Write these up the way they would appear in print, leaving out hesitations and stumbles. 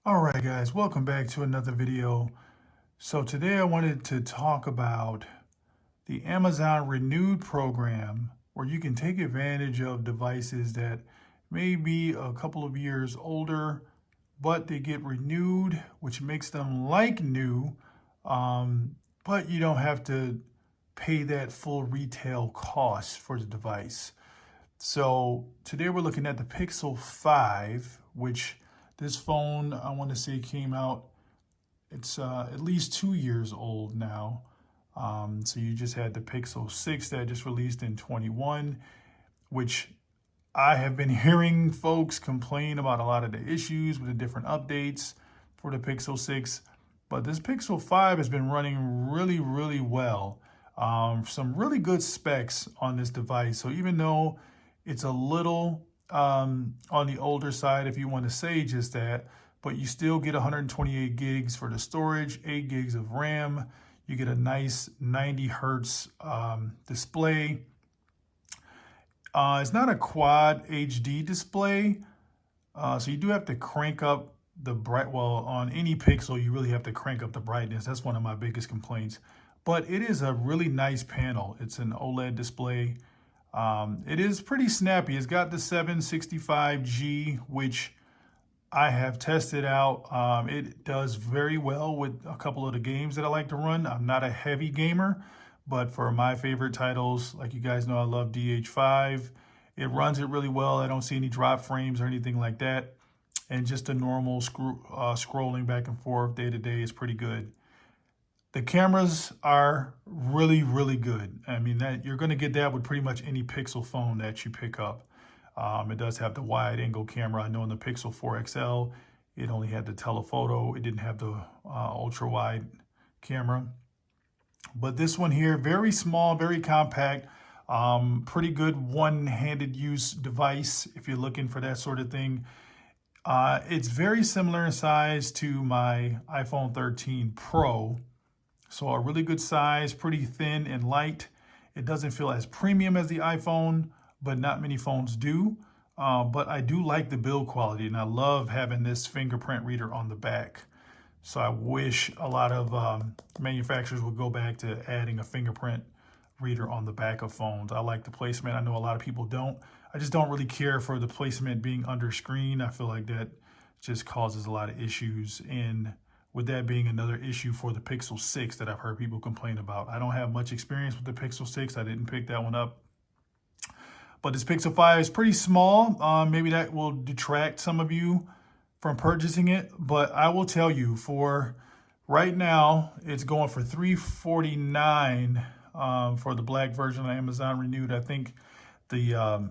All right, guys, welcome back to another video. So today I wanted to talk about the Amazon Renewed program, where you can take advantage of devices that may be a couple of years older, but they get renewed, which makes them like new, but you don't have to pay that full retail cost for the device. So today we're looking at the Pixel 5, which this phone, I want to say, came out, it's at least 2 years old now. So you just had the Pixel 6 that just released in 21, which I have been hearing folks complain about a lot of the issues with the different updates for the Pixel 6. But this Pixel 5 has been running really, really well. Some really good specs on this device. So even though it's a little on the older side, if you want to say just that, but you still get 128 gigs for the storage, 8 gigs of RAM. You get a nice 90 hertz display. It's not a quad HD display, so you do have to crank up the on any Pixel, you really have to crank up the brightness. That's one of my biggest complaints. But it is a really nice panel. It's an OLED display. It is pretty snappy. It's got the 765G, which I have tested out. It does very well with a couple of the games that I like to run. I'm not a heavy gamer, but for my favorite titles, like you guys know, I love DH5. It runs it really well. I don't see any drop frames or anything like that. And just a normal scrolling back and forth day to day is pretty good. The cameras are really, really good. I mean, that you're going to get that with pretty much any Pixel phone that you pick up. It does have the wide angle camera. I know in the Pixel 4 XL, it only had the telephoto. It didn't have the ultra wide camera. But this one here, very small, very compact, pretty good one-handed use device if you're looking for that sort of thing. It's very similar in size to my iPhone 13 Pro. So a really good size, pretty thin and light. It doesn't feel as premium as the iPhone, but not many phones do. But I do like the build quality, and I love having this fingerprint reader on the back. So I wish a lot of manufacturers would go back to adding a fingerprint reader on the back of phones. I like the placement. I know a lot of people don't. I just don't really care for the placement being under screen. I feel like that just causes a lot of issues, and with that being another issue for the Pixel 6 that I've heard people complain about. I don't have much experience with the Pixel 6. I didn't pick that one up. But this Pixel 5 is pretty small. Maybe that will detract some of you from purchasing it. But I will tell you, for right now, it's going for $349 for the black version of Amazon Renewed. I think the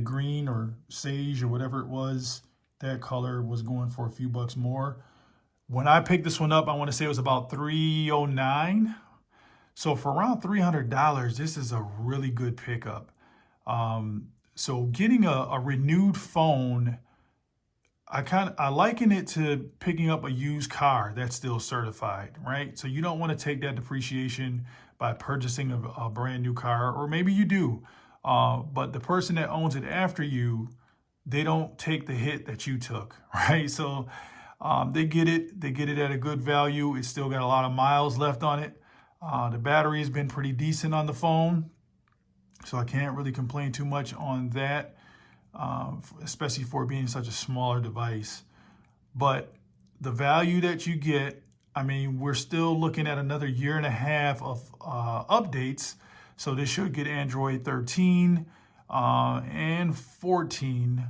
green or sage or whatever it was, that color was going for a few bucks more. When I picked this one up, I want to say it was about $309. So for around $300, this is a really good pickup. So getting a renewed phone, I liken it to picking up a used car that's still certified, right? So you don't want to take that depreciation by purchasing a brand new car, or maybe you do. But the person that owns it after you, they don't take the hit that you took, right? So they get it at a good value. It's still got a lot of miles left on it. The battery has been pretty decent on the phone, so I can't really complain too much on that, especially for being such a smaller device. But the value that you get, I mean, we're still looking at another year and a half of updates. So this should get Android 13 and 14,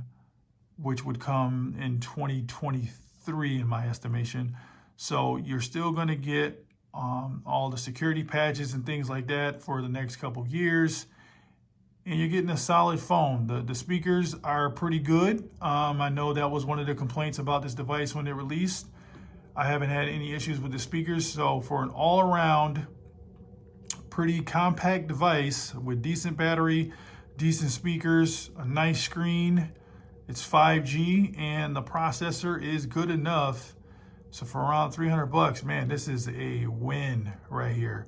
which would come in 2023 in my estimation. So you're still going to get all the security patches and things like that for the next couple of years. And you're getting a solid phone. The speakers are pretty good. I know that was one of the complaints about this device when it released. I haven't had any issues with the speakers. So for an all-around pretty compact device with decent battery, decent speakers, a nice screen, it's 5G, and the processor is good enough. So for around $300, man, this is a win right here.